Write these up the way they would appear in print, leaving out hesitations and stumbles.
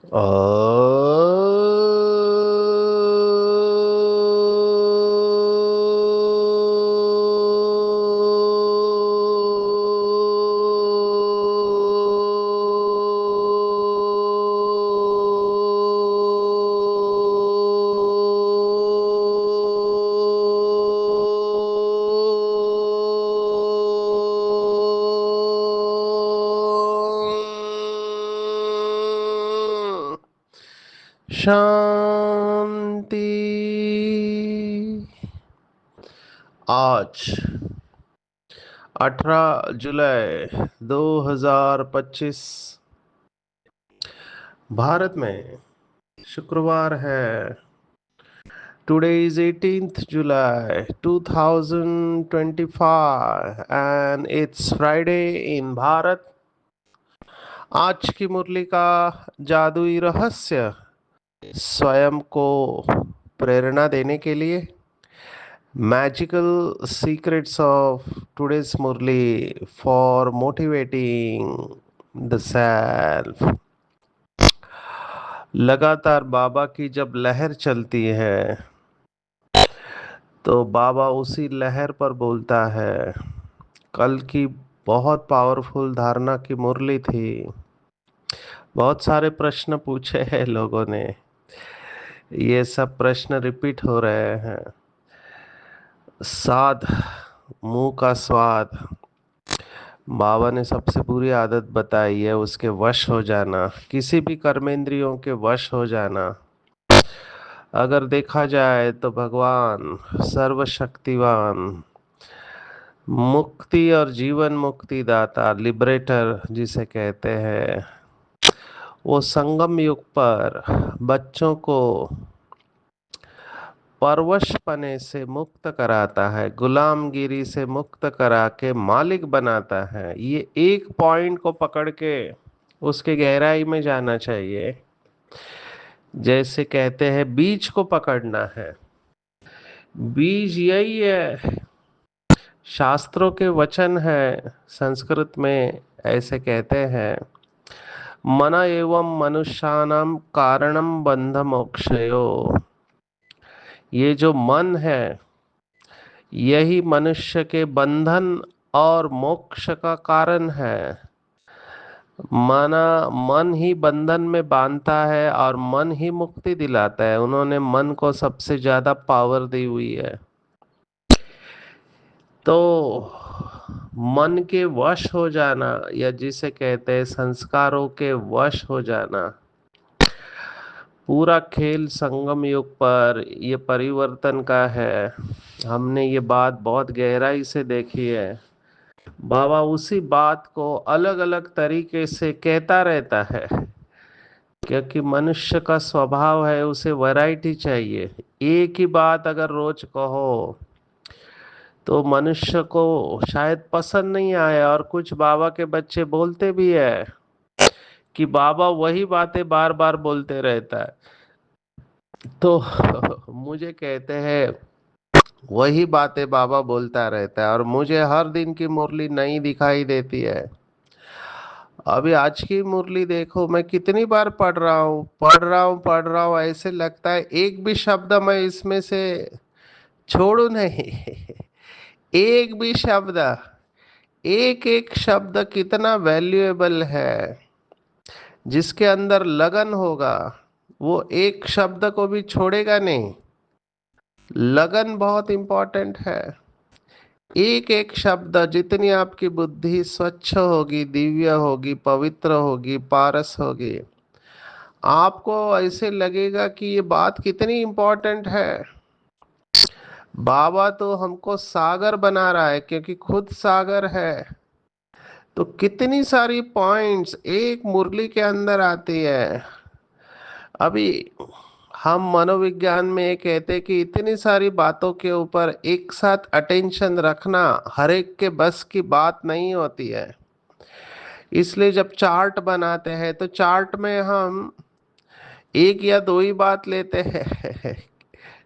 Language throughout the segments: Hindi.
अ शांति। आज 18 जुलाई 2025 भारत में शुक्रवार है। Today is 18th July 2025 and it's Friday in Bharat. आज की मुरली का जादुई रहस्य स्वयं को प्रेरणा देने के लिए magical secrets of today's murli for motivating the self. लगातार बाबा की जब लहर चलती है तो बाबा उसी लहर पर बोलता है। कल की बहुत पावरफुल धारणा की मुरली थी। बहुत सारे प्रश्न पूछे हैं लोगों ने। ये सब प्रश्न रिपीट हो रहे हैं। साध मुंह का स्वाद। बाबा ने सबसे बुरी आदत बताई है उसके वश हो जाना, किसी भी कर्मेंद्रियों के वश हो जाना। अगर देखा जाए तो भगवान सर्वशक्तिवान, मुक्ति और जीवन मुक्ति दाता, लिबरेटर जिसे कहते हैं, वो संगम युग पर बच्चों को परवशपने से मुक्त कराता है, गुलामगिरी से मुक्त करा के मालिक बनाता है। ये एक पॉइंट को पकड़ के उसके गहराई में जाना चाहिए। जैसे कहते हैं बीज को पकड़ना है। बीज यही है, शास्त्रों के वचन है। संस्कृत में ऐसे कहते हैं, मन एवं मनुष्याणाम कारणम बंध मोक्षयो। ये जो मन है यही मनुष्य के बंधन और मोक्ष का कारण है। मन ही बंधन में बांधता है और मन ही मुक्ति दिलाता है। उन्होंने मन को सबसे ज्यादा पावर दी हुई है। तो मन के वश हो जाना, या जिसे कहते हैं संस्कारों के वश हो जाना, पूरा खेल संगम युग पर ये परिवर्तन का है। हमने ये बात बहुत गहराई से देखी है। बाबा उसी बात को अलग अलग तरीके से कहता रहता है, क्योंकि मनुष्य का स्वभाव है उसे वैरायटी चाहिए। एक ही बात अगर रोज कहो तो मनुष्य को शायद पसंद नहीं आए। और कुछ बाबा के बच्चे बोलते भी है कि बाबा वही बातें बार बार बोलते रहता है। तो मुझे कहते हैं वही बातें बाबा बोलता रहता है और मुझे हर दिन की मुरली नई दिखाई देती है। अभी आज की मुरली देखो, मैं कितनी बार पढ़ रहा हूँ, ऐसे लगता है एक भी शब्द मैं इसमें से छोड़ू नहीं। एक भी शब्द, एक एक शब्द कितना वैल्यूएबल है। जिसके अंदर लगन होगा वो एक शब्द को भी छोड़ेगा नहीं। लगन बहुत इंपॉर्टेंट है। एक एक शब्द, जितनी आपकी बुद्धि स्वच्छ होगी, दिव्य होगी, पवित्र होगी, पारस होगी, आपको ऐसे लगेगा कि ये बात कितनी इंपॉर्टेंट है। बाबा तो हमको सागर बना रहा है क्योंकि खुद सागर है। तो कितनी सारी पॉइंट्स एक मुरली के अंदर आती है। अभी हम मनोविज्ञान में ये कहते हैं कि इतनी सारी बातों के ऊपर एक साथ अटेंशन रखना हर एक के बस की बात नहीं होती है। इसलिए जब चार्ट बनाते हैं तो चार्ट में हम एक या दो ही बात लेते हैं।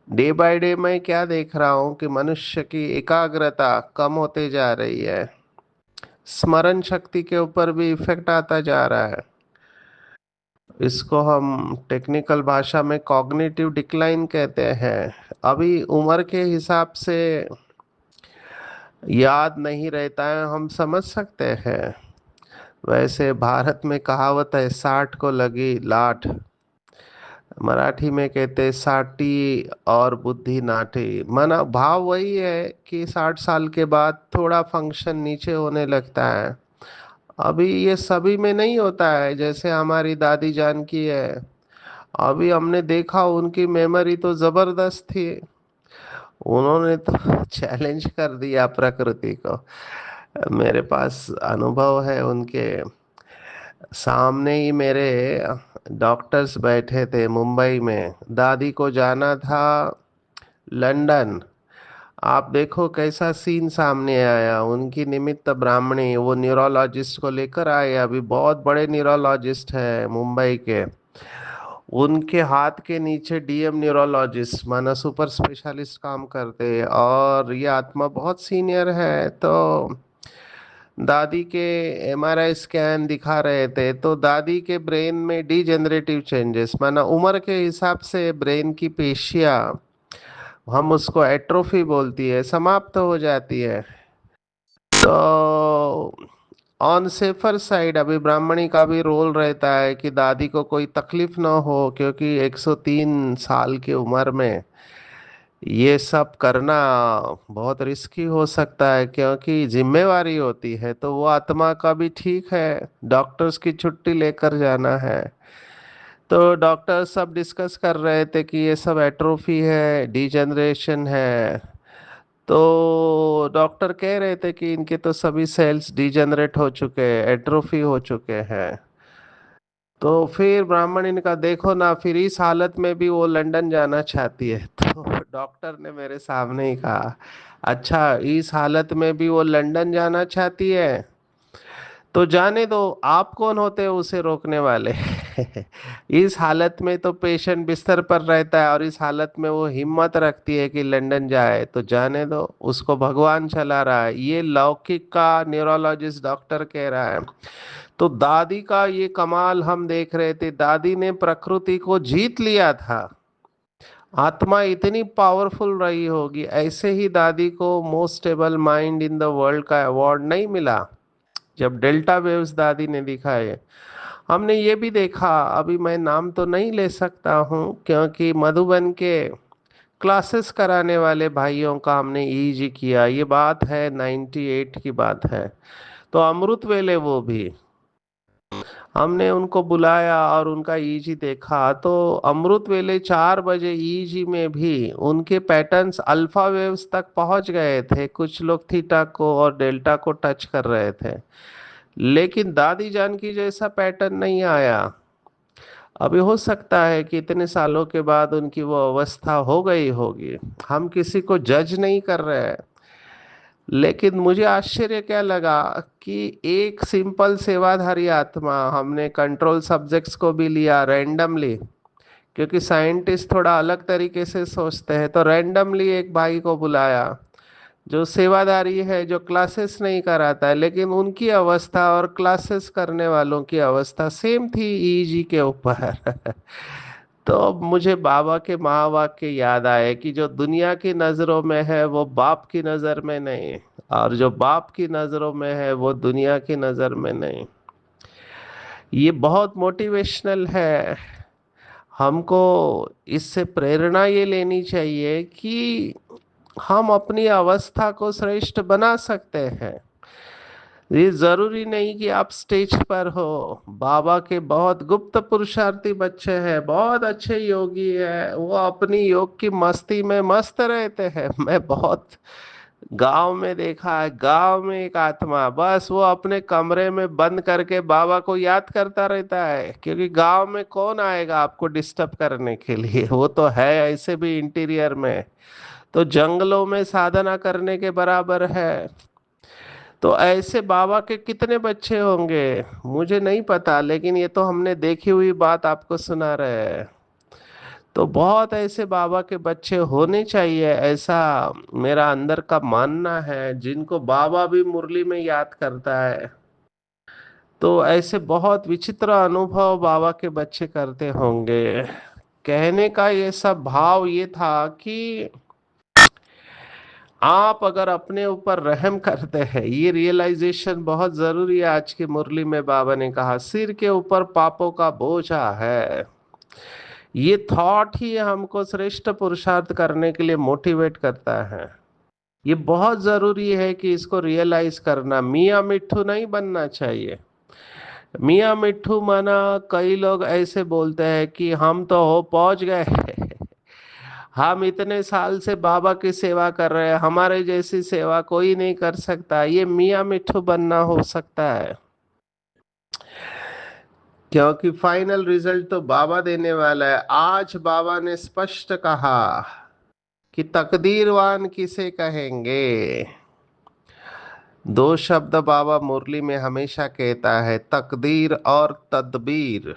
डे बाय डे मैं क्या देख रहा हूँ कि मनुष्य की एकाग्रता कम होते जा रही है। स्मरण शक्ति के ऊपर भी इफेक्ट आता जा रहा है। इसको हम टेक्निकल भाषा में कॉग्निटिव डिक्लाइन कहते हैं। अभी उम्र के हिसाब से याद नहीं रहता है, हम समझ सकते हैं। वैसे भारत में कहावत है, 60 को लगी लाठ। मराठी में कहते साठी और बुद्धि नाठी। माना भाव वही है कि 60 साल के बाद थोड़ा फंक्शन नीचे होने लगता है। अभी ये सभी में नहीं होता है, जैसे हमारी दादी जान की है। अभी हमने देखा उनकी मेमोरी तो जबरदस्त थी। उन्होंने तो चैलेंज कर दिया प्रकृति को। मेरे पास अनुभव है उनके। सामने ही मेरे डॉक्टर्स बैठे थे मुंबई में, दादी को जाना था लंदन। आप देखो कैसा सीन सामने आया। उनकी निमित्त ब्राह्मणी वो न्यूरोलॉजिस्ट को लेकर आए, अभी बहुत बड़े न्यूरोलॉजिस्ट है मुंबई के। उनके हाथ के नीचे डीएम न्यूरोलॉजिस्ट माना सुपर स्पेशलिस्ट काम करते, और ये आत्मा बहुत सीनियर है। तो दादी के एमआरआई स्कैन दिखा रहे थे, तो दादी के ब्रेन में डीजेनरेटिव चेंजेस माना उम्र के हिसाब से ब्रेन की पेशियां, हम उसको एट्रोफी बोलती है, समाप्त हो जाती है। तो ऑन सेफर साइड अभी ब्राह्मणी का भी रोल रहता है कि दादी को कोई तकलीफ ना हो, क्योंकि 103 साल की उम्र में ये सब करना बहुत रिस्की हो सकता है, क्योंकि जिम्मेवारी होती है। तो वो आत्मा का भी ठीक है, डॉक्टर्स की छुट्टी लेकर जाना है। तो डॉक्टर सब डिस्कस कर रहे थे कि ये सब एट्रोफी है, डिजेनरेशन है। तो डॉक्टर कह रहे थे कि इनके तो सभी सेल्स डिजेनरेट हो चुके हैं, एट्रोफी हो चुके हैं। तो फिर ब्राह्मणी ने कहा देखो ना, फिर इस हालत में भी वो लंदन जाना चाहती है। तो डॉक्टर ने मेरे सामने ही कहा, अच्छा इस हालत में भी वो लंदन जाना चाहती है, तो जाने दो, आप कौन होते हो उसे रोकने वाले। इस हालत में तो पेशेंट बिस्तर पर रहता है, और इस हालत में वो हिम्मत रखती है कि लंदन जाए, तो जाने दो, उसको भगवान चला रहा है। ये लौकिक का न्यूरोलॉजिस्ट डॉक्टर कह रहा है। तो दादी का ये कमाल हम देख रहे थे, दादी ने प्रकृति को जीत लिया था। आत्मा इतनी पावरफुल रही होगी, ऐसे ही दादी को most stable mind in the world का अवार्ड नहीं मिला जब डेल्टा वेव्स दादी ने दिखाए। हमने ये भी देखा, अभी मैं नाम तो नहीं ले सकता हूँ क्योंकि मधुबन के क्लासेस कराने वाले भाइयों का हमने ईईजी किया, ये बात है 98 की बात है। तो अमृत वेले वो भी हमने उनको बुलाया और उनका ईईजी देखा, तो अमृत वेले 4 बजे ईईजी में भी उनके पैटर्न्स अल्फा वेव्स तक पहुंच गए थे। कुछ लोग थीटा को और डेल्टा को टच कर रहे थे, लेकिन दादी जान की जैसा पैटर्न नहीं आया। अभी हो सकता है कि इतने सालों के बाद उनकी वो अवस्था हो गई होगी, हम किसी को जज नहीं कर रहे हैं। लेकिन मुझे आश्चर्य क्या लगा कि एक सिंपल सेवाधारी आत्मा, हमने कंट्रोल सब्जेक्ट्स को भी लिया रैंडमली, क्योंकि साइंटिस्ट थोड़ा अलग तरीके से सोचते हैं। तो रैंडमली एक भाई को बुलाया जो सेवादारी है, जो क्लासेस नहीं कराता है, लेकिन उनकी अवस्था और क्लासेस करने वालों की अवस्था सेम थी ईजी के ऊपर। तो अब मुझे बाबा के महावाक्य याद आए कि जो दुनिया की नजरों में है वो बाप की नजर में नहीं, और जो बाप की नजरों में है वो दुनिया की नजर में नहीं। ये बहुत मोटिवेशनल है। हमको इससे प्रेरणा ये लेनी चाहिए कि हम अपनी अवस्था को श्रेष्ठ बना सकते हैं। ये जरूरी नहीं कि आप स्टेज पर हो। बाबा के बहुत गुप्त पुरुषार्थी बच्चे हैं, बहुत अच्छे योगी हैं, वो अपनी योग की मस्ती में मस्त रहते हैं। मैं बहुत गांव में देखा है, गांव में एक आत्मा बस वो अपने कमरे में बंद करके बाबा को याद करता रहता है, क्योंकि गांव में कौन आएगा आपको डिस्टर्ब करने के लिए। वो तो है ऐसे भी इंटीरियर में, तो जंगलों में साधना करने के बराबर है। तो ऐसे बाबा के कितने बच्चे होंगे मुझे नहीं पता, लेकिन ये तो हमने देखी हुई बात आपको सुना रहे हैं। तो बहुत ऐसे बाबा के बच्चे होने चाहिए, ऐसा मेरा अंदर का मानना है, जिनको बाबा भी मुरली में याद करता है। तो ऐसे बहुत विचित्र अनुभव बाबा के बच्चे करते होंगे। कहने का ये सब भाव ये था कि आप अगर अपने ऊपर रहम करते हैं, ये रियलाइजेशन बहुत जरूरी है। आज की मुरली में बाबा ने कहा सिर के ऊपर पापों का बोझा है। ये थॉट ही हमको श्रेष्ठ पुरुषार्थ करने के लिए मोटिवेट करता है। ये बहुत जरूरी है कि इसको रियलाइज करना। मियाँ मिट्ठू नहीं बनना चाहिए। मियाँ मिट्ठू माना, कई लोग ऐसे बोलते हैं कि हम तो हो पहुंच गए हम इतने साल से बाबा की सेवा कर रहे हैं, हमारे जैसी सेवा कोई नहीं कर सकता। ये मियाँ मिट्ठू बनना हो सकता है, क्योंकि फाइनल रिजल्ट तो बाबा देने वाला है। आज बाबा ने स्पष्ट कहा कि तकदीरवान किसे कहेंगे। दो शब्द बाबा मुरली में हमेशा कहता है, तकदीर और तदबीर।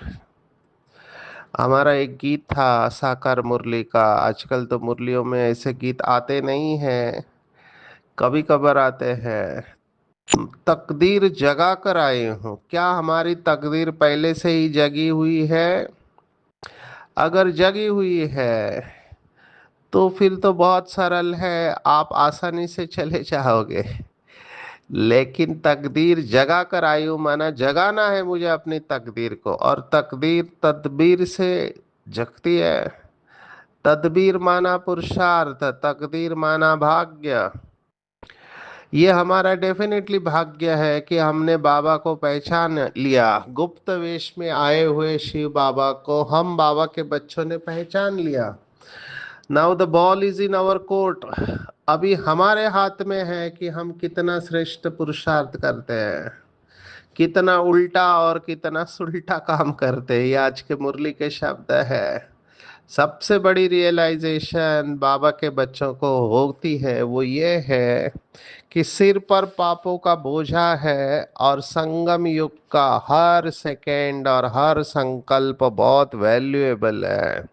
हमारा एक गीत था साकार मुरली का। आजकल तो मुरलियों में ऐसे गीत आते नहीं हैं, कभी कभार आते हैं। तकदीर जगा कर आए हूँ। क्या हमारी तकदीर पहले से ही जगी हुई है? अगर जगी हुई है तो फिर तो बहुत सरल है, आप आसानी से चले जाओगे। लेकिन तकदीर जगा कर आयु माना जगाना है मुझे अपनी तकदीर को, और तकदीर तदबीर से जगती है। तदबीर माना पुरुषार्थ, तकदीर माना भाग्य। ये हमारा डेफिनेटली भाग्य है कि हमने बाबा को पहचान लिया। गुप्त वेश में आए हुए शिव बाबा को हम बाबा के बच्चों ने पहचान लिया। Now the ball is in our court. अभी हमारे हाथ में है कि हम कितना श्रेष्ठ पुरुषार्थ करते हैं, कितना उल्टा और कितना सुल्टा काम करते हैं। ये आज के मुरली के शब्द है। सबसे बड़ी रियलाइजेशन बाबा के बच्चों को होती है वो ये है कि सिर पर पापों का बोझा है, और संगम युग का हर सेकेंड और हर संकल्प बहुत वैल्यूएबल है।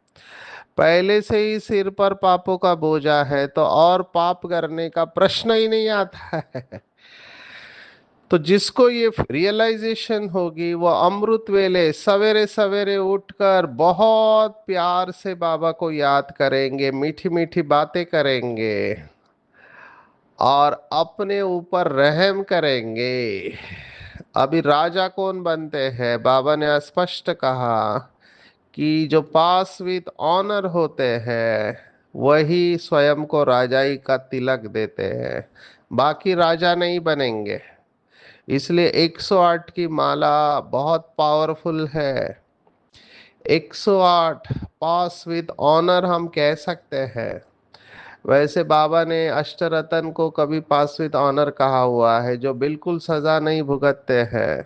पहले से ही सिर पर पापों का बोझा है तो और पाप करने का प्रश्न ही नहीं आता है। तो जिसको ये रियलाइजेशन होगी वो अमृत वेले सवेरे सवेरे उठकर बहुत प्यार से बाबा को याद करेंगे, मीठी मीठी बातें करेंगे और अपने ऊपर रहम करेंगे। अभी राजा कौन बनते हैं? बाबा ने स्पष्ट कहा कि जो पास विद ऑनर होते हैं वही स्वयं को राजाई का तिलक देते हैं, बाकी राजा नहीं बनेंगे। इसलिए 108 की माला बहुत पावरफुल है। 108 पास विद ऑनर हम कह सकते हैं। वैसे बाबा ने अष्टरतन को कभी पास विद ऑनर कहा हुआ है, जो बिल्कुल सजा नहीं भुगतते हैं।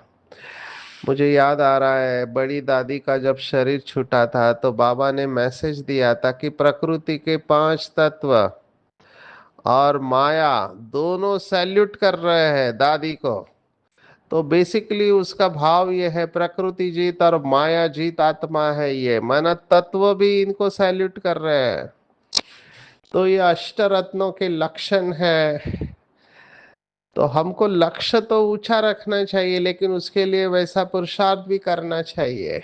मुझे याद आ रहा है, बड़ी दादी का जब शरीर छूटा था तो बाबा ने मैसेज दिया था कि प्रकृति के 5 तत्व और माया दोनों सैल्यूट कर रहे हैं दादी को। तो बेसिकली उसका भाव ये है, प्रकृति जीत और माया जीत आत्मा है। ये माना तत्व भी इनको सैल्यूट कर रहे हैं। तो ये अष्टरत्नों के लक्षण है। तो हमको लक्ष्य तो ऊंचा रखना चाहिए, लेकिन उसके लिए वैसा पुरुषार्थ भी करना चाहिए।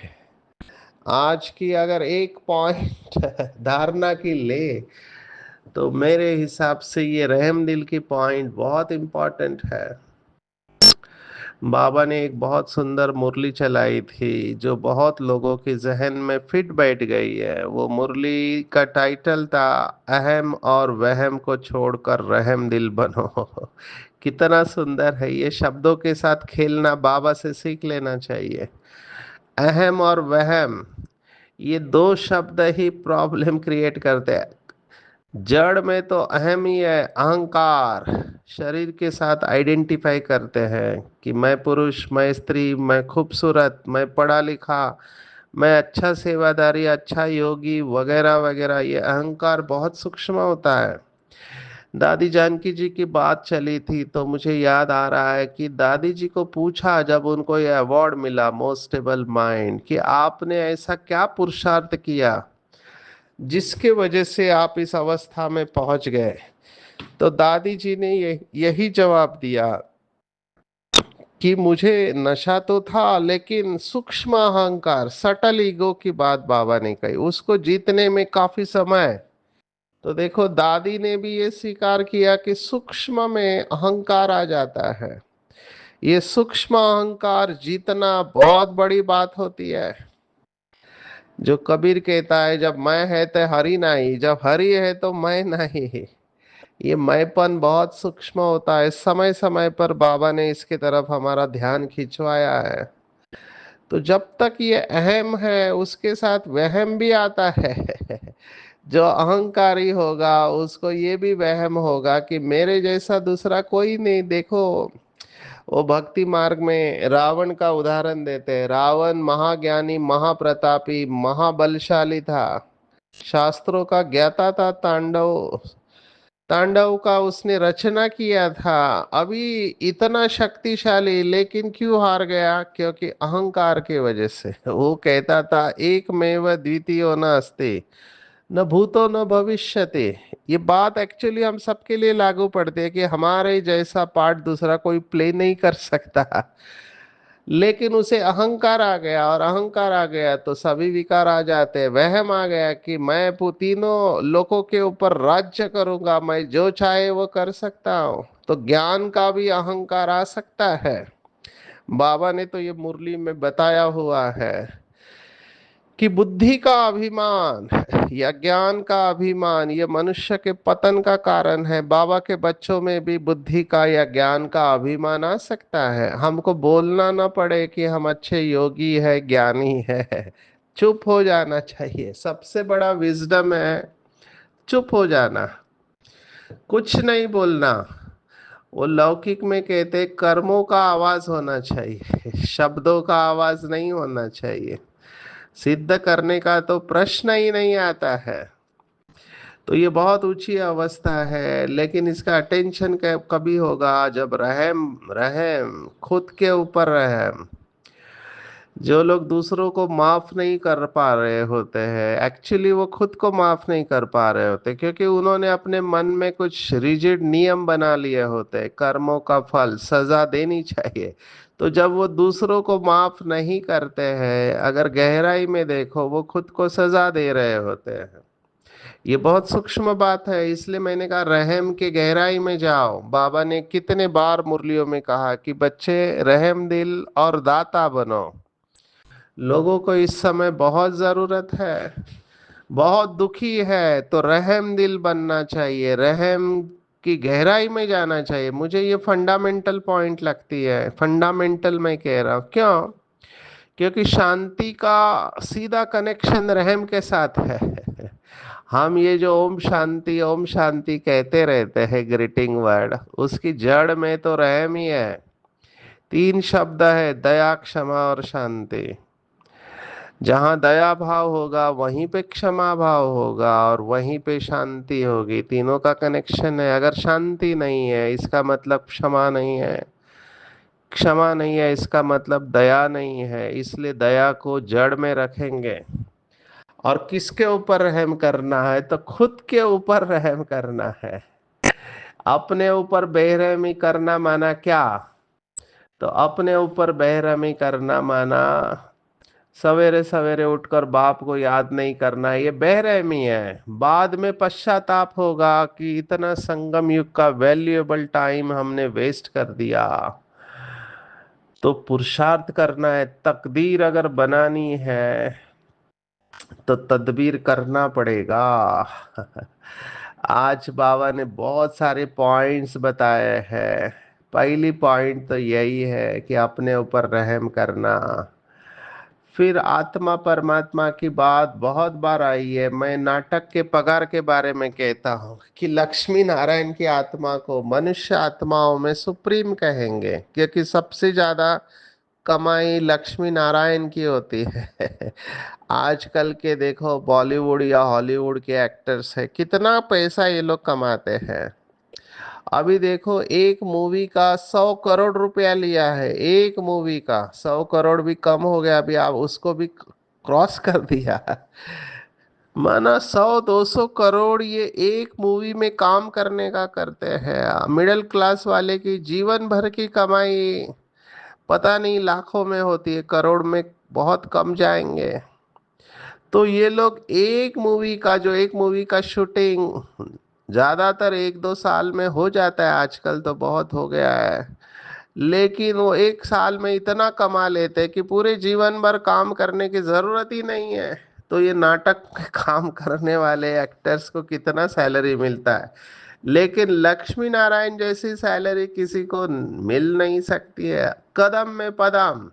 आज की अगर एक पॉइंट धारणा की ले तो मेरे हिसाब से ये रहम दिल की पॉइंट बहुत इंपॉर्टेंट है। बाबा ने एक बहुत सुंदर मुरली चलाई थी जो बहुत लोगों के जहन में फिट बैठ गई है। वो मुरली का टाइटल था, अहम और वहम को छोड़कर रहम दिल बनो। कितना सुंदर है! ये शब्दों के साथ खेलना बाबा से सीख लेना चाहिए। अहम और वहम, ये दो शब्द ही प्रॉब्लम क्रिएट करते हैं। जड़ में तो अहम ही है, अहंकार। शरीर के साथ आइडेंटिफाई करते हैं कि मैं पुरुष, मैं स्त्री, मैं खूबसूरत, मैं पढ़ा लिखा, मैं अच्छा सेवादारी, अच्छा योगी वगैरह वगैरह। ये अहंकार बहुत सूक्ष्म होता है। दादी जानकी जी की बात चली थी तो मुझे याद आ रहा है कि दादी जी को पूछा जब उनको ये अवार्ड मिला मोस्ट स्टेबल माइंड, कि आपने ऐसा क्या पुरुषार्थ किया जिसके वजह से आप इस अवस्था में पहुंच गए। तो दादी जी ने यही जवाब दिया कि मुझे नशा तो था, लेकिन सूक्ष्म अहंकार, सटल ईगो की बात बाबा ने कही, उसको जीतने में काफी समय। तो देखो, दादी ने भी ये स्वीकार किया कि सूक्ष्म में अहंकार आ जाता है। ये सूक्ष्म अहंकार जीतना बहुत बड़ी बात होती है। जो कबीर कहता है, जब मैं है तो हरि नहीं, जब हरि है तो मैं नहीं। ये मैंपन बहुत सूक्ष्म होता है। समय समय पर बाबा ने इसकी तरफ हमारा ध्यान खिंचवाया है। तो जब तक ये अहम है, उसके साथ वहम भी आता है। जो अहंकारी होगा उसको ये भी वहम होगा कि मेरे जैसा दूसरा कोई नहीं। देखो, वो भक्ति मार्ग में रावण का उदाहरण देते हैं। रावण महाज्ञानी, महाप्रतापी, महाबलशाली था, शास्त्रों का ज्ञाता था, तांडव तांडव का उसने रचना किया था। अभी इतना शक्तिशाली, लेकिन क्यों हार गया? क्योंकि अहंकार की वजह से। वो कहता था एकमेव द्वितीयो न अस्ति, न भूतो न भविष्यति। ये बात एक्चुअली हम सबके लिए लागू पड़ती है कि हमारे जैसा पार्ट दूसरा कोई प्ले नहीं कर सकता। लेकिन उसे अहंकार आ गया, और अहंकार आ गया तो सभी विकार आ जाते हैं। वहम आ गया कि मैं तीनों लोगों के ऊपर राज्य करूंगा, मैं जो चाहे वो कर सकता हूँ। तो ज्ञान का भी अहंकार आ सकता है। बाबा ने तो ये मुरली में बताया हुआ है कि बुद्धि का अभिमान या ज्ञान का अभिमान ये मनुष्य के पतन का कारण है। बाबा के बच्चों में भी बुद्धि का या ज्ञान का अभिमान आ सकता है। हमको बोलना ना पड़े कि हम अच्छे योगी है, ज्ञानी है। चुप हो जाना चाहिए। सबसे बड़ा विजडम है चुप हो जाना, कुछ नहीं बोलना। वो लौकिक में कहते कर्मों का आवाज होना चाहिए, शब्दों का आवाज नहीं होना चाहिए। सिद्ध करने का तो प्रश्न ही नहीं आता है। तो ये बहुत ऊंची अवस्था है, लेकिन इसका अटेंशन कभी होगा जब रहम रहम खुद के ऊपर रहम। जो लोग दूसरों को माफ नहीं कर पा रहे होते हैं, एक्चुअली वो खुद को माफ नहीं कर पा रहे होते, क्योंकि उन्होंने अपने मन में कुछ रिजिड नियम बना लिए होते हैं। कर्मों का फल सजा देनी चाहिए। तो जब वो दूसरों को माफ नहीं करते हैं, अगर गहराई में देखो, वो खुद को सजा दे रहे होते हैं। ये बहुत सूक्ष्म बात है। इसलिए मैंने कहा रहम के गहराई में जाओ। बाबा ने कितने बार मुरलियों में कहा कि बच्चे रहम दिल और दाता बनो। लोगों को इस समय बहुत जरूरत है, बहुत दुखी है, तो रहम दिल बनना चाहिए, रहम की गहराई में जाना चाहिए। मुझे ये फंडामेंटल पॉइंट लगती है। फंडामेंटल मैं कह रहा हूँ क्यों? क्योंकि शांति का सीधा कनेक्शन रहम के साथ है। हम ये जो ओम शांति कहते रहते हैं ग्रीटिंग वर्ड, उसकी जड़ में तो रहम ही है। तीन शब्द है, दया, क्षमा और शांति। जहाँ दया भाव होगा वहीं पे क्षमा भाव होगा, और वहीं पे शांति होगी। तीनों का कनेक्शन है। अगर शांति नहीं है, इसका मतलब क्षमा नहीं है। क्षमा नहीं है, इसका मतलब दया नहीं है। इसलिए दया को जड़ में रखेंगे। और किसके ऊपर रहम करना है? तो खुद के ऊपर रहम करना है। अपने ऊपर बेरहमी करना माना क्या? तो अपने ऊपर बेरहमी करना माना सवेरे सवेरे उठकर बाप को याद नहीं करना। ये बेरहमी है। बाद में पश्चाताप होगा कि इतना संगम युग का वैल्यूएबल टाइम हमने वेस्ट कर दिया। तो पुरुषार्थ करना है। तकदीर अगर बनानी है तो तदबीर करना पड़ेगा। आज बाबा ने बहुत सारे पॉइंट्स बताए हैं। पहली पॉइंट तो यही है कि अपने ऊपर रहम करना। फिर आत्मा परमात्मा की बात बहुत बार आई है। मैं नाटक के पगार के बारे में कहता हूँ कि लक्ष्मी नारायण की आत्मा को मनुष्य आत्माओं में सुप्रीम कहेंगे, क्योंकि सबसे ज्यादा कमाई लक्ष्मी नारायण की होती है। आजकल के देखो बॉलीवुड या हॉलीवुड के एक्टर्स है, कितना पैसा ये लोग कमाते हैं। अभी देखो, एक मूवी का 100 करोड़ रुपया लिया है। एक मूवी का 100 करोड़ भी कम हो गया, अभी आप उसको भी क्रॉस कर दिया। माना 100-200 करोड़ ये एक मूवी में काम करने का करते हैं। मिडिल क्लास वाले की जीवन भर की कमाई पता नहीं लाखों में होती है, करोड़ में बहुत कम जाएंगे। तो ये लोग एक मूवी का शूटिंग ज्यादातर 1-2 साल में हो जाता है, आजकल तो बहुत हो गया है। लेकिन वो एक साल में इतना कमा लेते हैं कि पूरे जीवन भर काम करने की जरूरत ही नहीं है। तो ये नाटक में काम करने वाले एक्टर्स को कितना सैलरी मिलता है, लेकिन लक्ष्मी नारायण जैसी सैलरी किसी को मिल नहीं सकती है, कदम में पदम।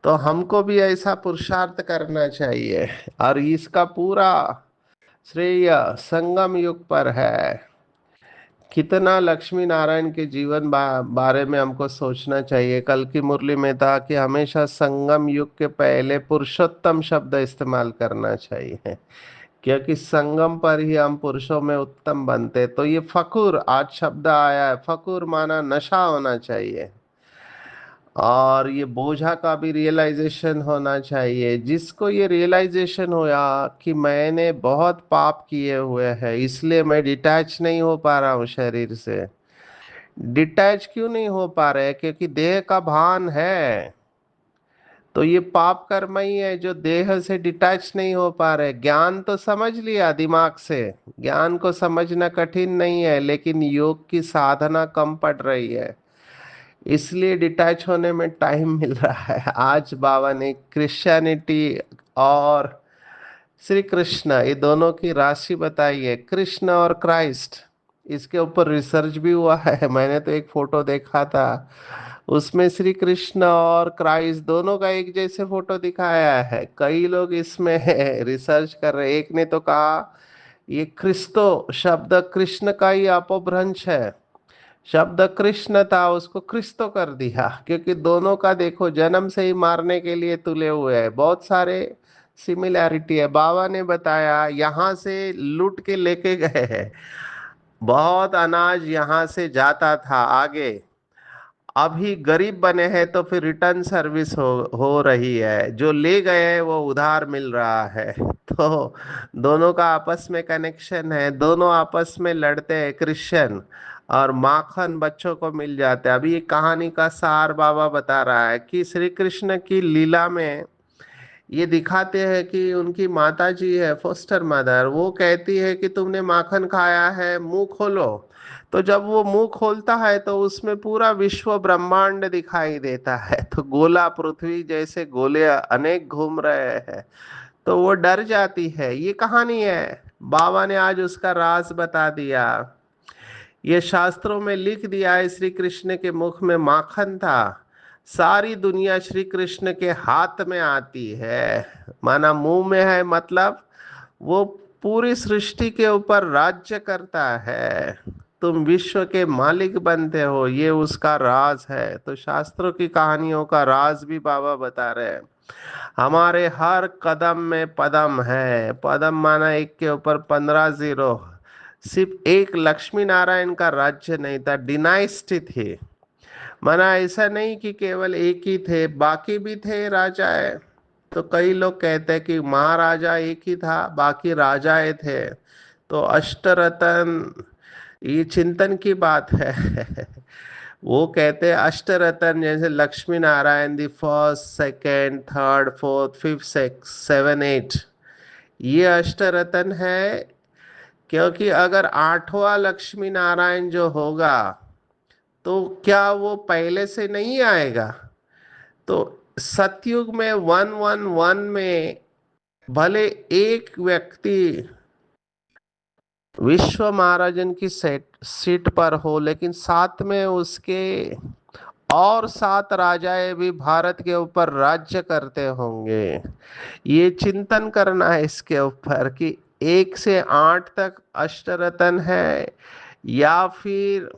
तो हमको भी ऐसा पुरुषार्थ करना चाहिए। और इसका पूरा श्रेय संगम युग पर है। कितना लक्ष्मी नारायण के जीवन बारे में हमको सोचना चाहिए। कल की मुरली में था कि हमेशा संगम युग के पहले पुरुषोत्तम शब्द इस्तेमाल करना चाहिए, क्योंकि संगम पर ही हम पुरुषों में उत्तम बनते। तो ये फकुर आज शब्द आया है, फकुर माना नशा होना चाहिए। और ये बोझा का भी रियलाइजेशन होना चाहिए। जिसको ये रियलाइजेशन होया कि मैंने बहुत पाप किए हुए हैं, इसलिए मैं डिटैच नहीं हो पा रहा हूँ शरीर से। डिटैच क्यों नहीं हो पा रहे? क्योंकि देह का भान है। तो ये पाप कर्म ही है जो देह से डिटैच नहीं हो पा रहे। ज्ञान तो समझ लिया दिमाग से, ज्ञान को समझना कठिन नहीं है, लेकिन योग की साधना कम पड़ रही है, इसलिए डिटैच होने में टाइम मिल रहा है। आज बाबा ने क्रिश्चियनिटी और श्री कृष्ण, ये दोनों की राशि बताई है, कृष्ण और क्राइस्ट। इसके ऊपर रिसर्च भी हुआ है, मैंने तो एक फोटो देखा था, उसमें श्री कृष्ण और क्राइस्ट दोनों का एक जैसे फोटो दिखाया है। कई लोग इसमें रिसर्च कर रहे, एक ने तो कहा ये क्रिस्तो शब्द कृष्ण का ही अपभ्रंश है। शब्द कृष्ण था, उसको क्रिस्तो कर दिया, क्योंकि दोनों का देखो जन्म से ही मारने के लिए तुले हुए हैं। बहुत सारे सिमिलैरिटी है। बाबा ने बताया यहाँ से लूट के लेके गए हैं, बहुत अनाज यहाँ से जाता था आगे, अभी गरीब बने हैं तो फिर रिटर्न सर्विस हो रही है, जो ले गए हैं वो उधार मिल रहा है। तो दोनों का आपस में कनेक्शन है, दोनों आपस में लड़ते हैं क्रिश्चियन, और माखन बच्चों को मिल जाता है। अभी ये कहानी का सार बाबा बता रहा है कि श्री कृष्ण की लीला में ये दिखाते हैं कि उनकी माता जी है फोस्टर मदर, वो कहती है कि तुमने माखन खाया है, मुंह खोलो। तो जब वो मुंह खोलता है तो उसमें पूरा विश्व ब्रह्मांड दिखाई देता है। तो गोला पृथ्वी जैसे गोले अनेक घूम रहे हैं, तो वो डर जाती है। ये कहानी है, बाबा ने आज उसका राज बता दिया। ये शास्त्रों में लिख दिया है, श्री कृष्ण के मुख में माखन था, सारी दुनिया श्री कृष्ण के हाथ में आती है। माना मुंह में है, मतलब वो पूरी सृष्टि के ऊपर राज्य करता है। तुम विश्व के मालिक बनते हो, ये उसका राज है। तो शास्त्रों की कहानियों का राज भी बाबा बता रहे हैं। हमारे हर कदम में पदम है। पदम माना एक के ऊपर 15 जीरो। सिर्फ एक लक्ष्मी नारायण का राज्य नहीं था, डिनाइस्टी थी। माना ऐसा नहीं कि केवल एक ही थे, बाकी भी थे राजाएं। तो कई लोग कहते हैं कि महाराजा एक ही था, बाकी राजाएं थे। तो अष्टरतन, ये चिंतन की बात है। वो कहते हैं अष्टरतन, जैसे Lakshmi Narayan the first second third fourth fifth six seven eight, ये अष्टरतन है। क्योंकि अगर आठवां लक्ष्मी नारायण जो होगा, तो क्या वो पहले से नहीं आएगा? तो सतयुग में 111 में भले एक व्यक्ति विश्व महाराजन की सीट पर हो, लेकिन साथ में उसके और 7 राजाएं भी भारत के ऊपर राज्य करते होंगे। ये चिंतन करना है इसके ऊपर कि 1 से 8 तक अष्टरतन है, या फिर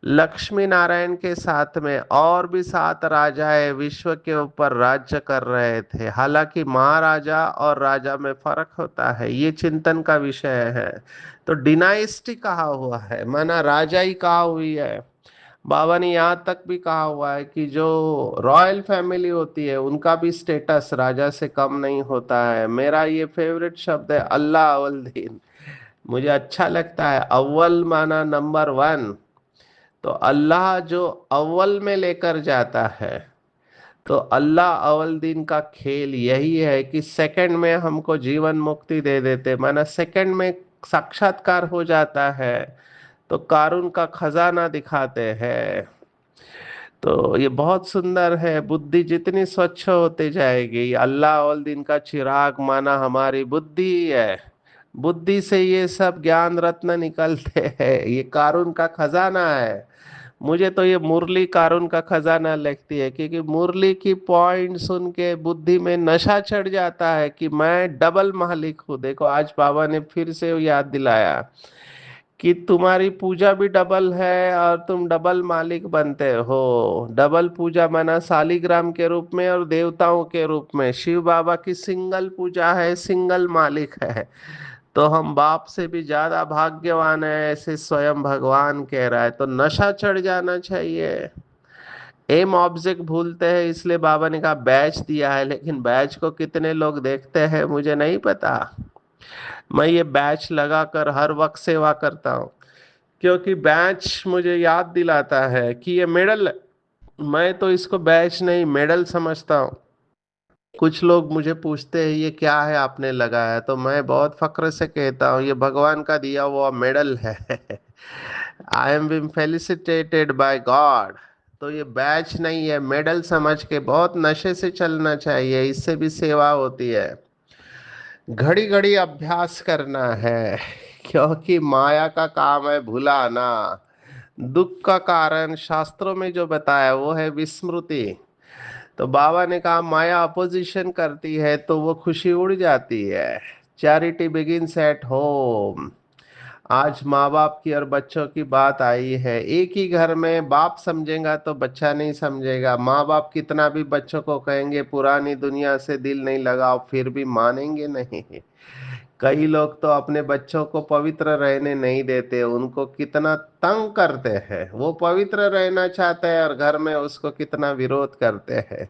लक्ष्मी नारायण के साथ में और भी 7 राजाएं विश्व के ऊपर राज्य कर रहे थे। हालांकि महाराजा और राजा में फर्क होता है, ये चिंतन का विषय है। तो डिनाइस्टी कहा हुआ है, माना राजा ही कहा हुई है। बाबा ने यहाँ तक भी कहा हुआ है कि जो रॉयल फैमिली होती है उनका भी स्टेटस राजा से कम नहीं होता है। मेरा ये फेवरेट शब्द है, अल्लाह अव्वल दीन। मुझे अच्छा लगता है, अव्वल माना नंबर 1। तो अल्लाह जो अव्वल में लेकर जाता है, तो अल्लाह अव्वल दिन का खेल यही है कि सेकंड में हमको जीवन मुक्ति दे देते, माना सेकंड में साक्षात्कार हो जाता है, तो कारून का खजाना दिखाते हैं। तो ये बहुत सुंदर है। बुद्धि जितनी स्वच्छ होती जाएगी, अल्लाह अव्वल दिन का चिराग माना हमारी बुद्धि ही है, बुद्धि से ये सब ज्ञान रत्न निकलते हैं, ये कारून का खजाना है। मुझे तो ये मुरली कारून का खजाना लगती है, क्योंकि मुरली की पॉइंट सुन के बुद्धि में नशा चढ़ जाता है कि मैं डबल मालिक हूँ। देखो आज बाबा ने फिर से याद दिलाया कि तुम्हारी पूजा भी डबल है और तुम डबल मालिक बनते हो। डबल पूजा माना शालिग्राम के रूप में और देवताओं के रूप में। शिव बाबा की सिंगल पूजा है, सिंगल मालिक है। तो हम बाप से भी ज्यादा भाग्यवान है, ऐसे स्वयं भगवान कह रहा है। तो नशा चढ़ जाना चाहिए। एम ऑब्जेक्ट भूलते हैं, इसलिए बाबा ने कहा बैच दिया है, लेकिन बैच को कितने लोग देखते हैं मुझे नहीं पता। मैं ये बैच लगाकर हर वक्त सेवा करता हूँ, क्योंकि बैच मुझे याद दिलाता है कि ये मेडल, मैं तो इसको बैच नहीं मेडल समझता हूँ। कुछ लोग मुझे पूछते हैं ये क्या है आपने लगाया, तो मैं बहुत फक्र से कहता हूँ ये भगवान का दिया हुआ मेडल है। I am being felicitated by God. तो ये बैच नहीं है, मेडल समझ के बहुत नशे से चलना चाहिए, इससे भी सेवा होती है। घड़ी घड़ी अभ्यास करना है, क्योंकि माया का काम है भुलाना। दुख का कारण शास्त्रों में जो बताया वो है विस्मृति। तो बाबा ने कहा माया अपोजिशन करती है तो वो खुशी उड़ जाती है। Charity begins at home. आज माँ बाप की और बच्चों की बात आई है। एक ही घर में बाप समझेगा तो बच्चा नहीं समझेगा। माँ बाप कितना भी बच्चों को कहेंगे पुरानी दुनिया से दिल नहीं लगाओ, फिर भी मानेंगे नहीं। कई लोग तो अपने बच्चों को पवित्र रहने नहीं देते, उनको कितना तंग करते हैं। वो पवित्र रहना चाहते हैं और घर में उसको कितना विरोध करते हैं।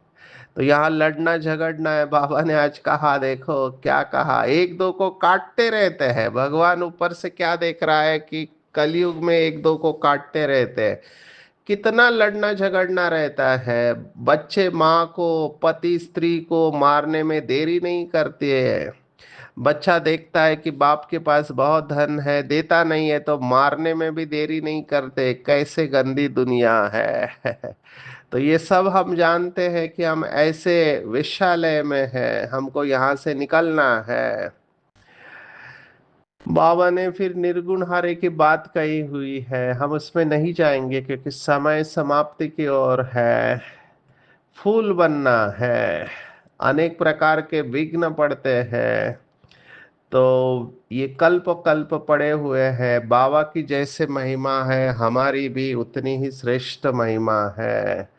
तो यहाँ लड़ना झगड़ना है। बाबा ने आज कहा, देखो क्या कहा, एक दो को काटते रहते हैं। भगवान ऊपर से क्या देख रहा है कि कलयुग में एक दो को काटते रहते हैं। कितना लड़ना झगड़ना रहता है। बच्चे माँ को, पति स्त्री को मारने में देरी नहीं करती है। बच्चा देखता है कि बाप के पास बहुत धन है, देता नहीं है, तो मारने में भी देरी नहीं करते। कैसे गंदी दुनिया है। तो ये सब हम जानते हैं कि हम ऐसे विश्वालय में हैं, हमको यहाँ से निकलना है। बाबा ने फिर निर्गुण हारे की बात कही हुई है, हम उसमें नहीं जाएंगे क्योंकि समय समाप्ति की ओर है। फूल बनना है, अनेक प्रकार के विघ्न पड़ते हैं। तो ये कल्प कल्प पड़े हुए हैं। बाबा की जैसे महिमा है, हमारी भी उतनी ही श्रेष्ठ महिमा है।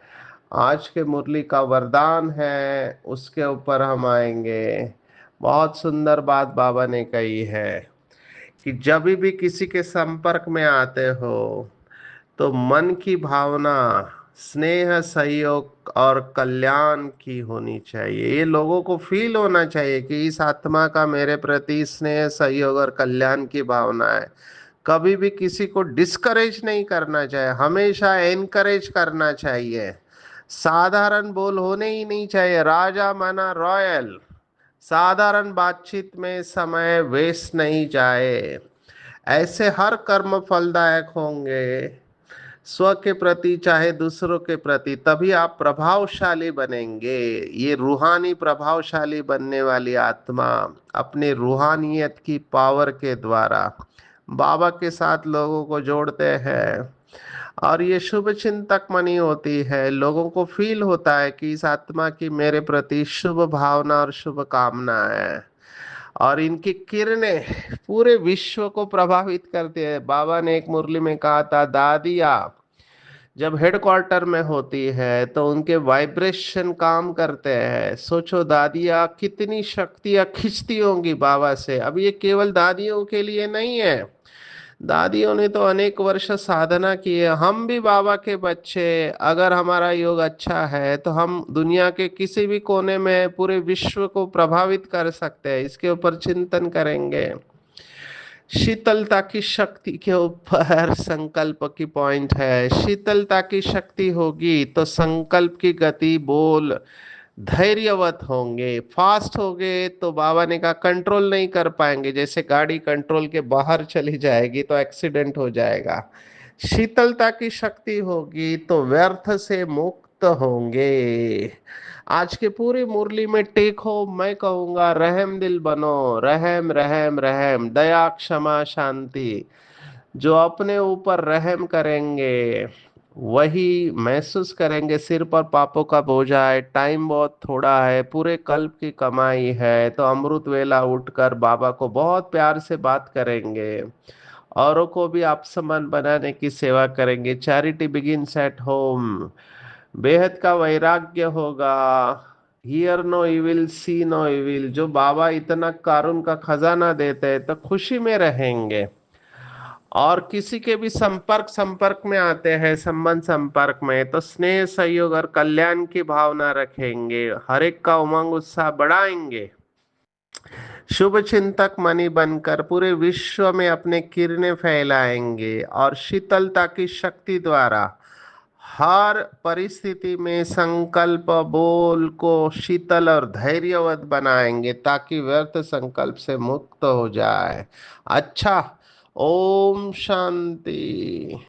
आज के मुरली का वरदान है, उसके ऊपर हम आएंगे। बहुत सुंदर बात बाबा ने कही है कि जब भी किसी के संपर्क में आते हो तो मन की भावना स्नेह, सहयोग और कल्याण की होनी चाहिए। ये लोगों को फील होना चाहिए कि इस आत्मा का मेरे प्रति स्नेह, सहयोग और कल्याण की भावना है। कभी भी किसी को डिस्करेज नहीं करना चाहिए, हमेशा एनकरेज करना चाहिए। साधारण बोल होने ही नहीं चाहिए। राजा माना रॉयल। साधारण बातचीत में समय वेस्ट नहीं जाए। ऐसे हर कर्म फलदायक होंगे, स्व के प्रति चाहे दूसरों के प्रति, तभी आप प्रभावशाली बनेंगे। ये रूहानी प्रभावशाली बनने वाली आत्मा अपने रूहानियत की पावर के द्वारा बाबा के साथ लोगों को जोड़ते हैं। और ये शुभ चिंतक मनी होती है। लोगों को फील होता है कि इस आत्मा की मेरे प्रति शुभ भावना और शुभ कामना है, और इनकी किरणें पूरे विश्व को प्रभावित करती है। बाबा ने एक मुरली में कहा था, दादिया जब हेडक्वार्टर में होती है तो उनके वाइब्रेशन काम करते हैं। सोचो दादियाँ कितनी शक्तियाँ खिंचती होंगी बाबा से। अब ये केवल दादियों के लिए नहीं है, दादियों ने तो अनेक वर्ष साधना की है। हम भी बाबा के बच्चे, अगर हमारा योग अच्छा है तो हम दुनिया के किसी भी कोने में पूरे विश्व को प्रभावित कर सकते हैं। इसके ऊपर चिंतन करेंगे। शीतलता की शक्ति के ऊपर संकल्प की पॉइंट है। शीतलता की शक्ति होगी तो संकल्प की गति, बोल धैर्यवत होंगे। फास्ट होंगे तो बाबा ने कहा कंट्रोल नहीं कर पाएंगे, जैसे गाड़ी कंट्रोल के बाहर चली जाएगी तो एक्सीडेंट हो जाएगा। शीतलता की शक्ति होगी तो व्यर्थ से मुक्त होंगे। आज के पूरी मुरली में टेक होम मैं कहूंगा, रहम दिल बनो। रहम रहम रहम, दया क्षमा शांति। जो अपने ऊपर रहम करेंगे वही महसूस करेंगे सिर पर पापों का बोझा है, टाइम बहुत थोड़ा है, पूरे कल्प की कमाई है, तो अमृत वेला उठकर बाबा को बहुत प्यार से बात करेंगे। औरों को भी आप समान बनाने की सेवा करेंगे। Charity begins at home. बेहद का वैराग्य होगा। Hear no evil, see no evil. जो बाबा इतना कारुण का खजाना देते हैं तो खुशी में रहेंगे। और किसी के भी संपर्क में आते हैं, संबंध संपर्क में, तो स्नेह सहयोग और कल्याण की भावना रखेंगे। हर एक का उमंग उत्साह बढ़ाएंगे। शुभ चिंतक मणि बनकर पूरे विश्व में अपने किरणें फैलाएंगे और शीतलता की शक्ति द्वारा हर परिस्थिति में संकल्प बोल को शीतल और धैर्यवत बनाएंगे ताकि व्यर्थ संकल्प से मुक्त हो जाए। अच्छा। ओम शांति।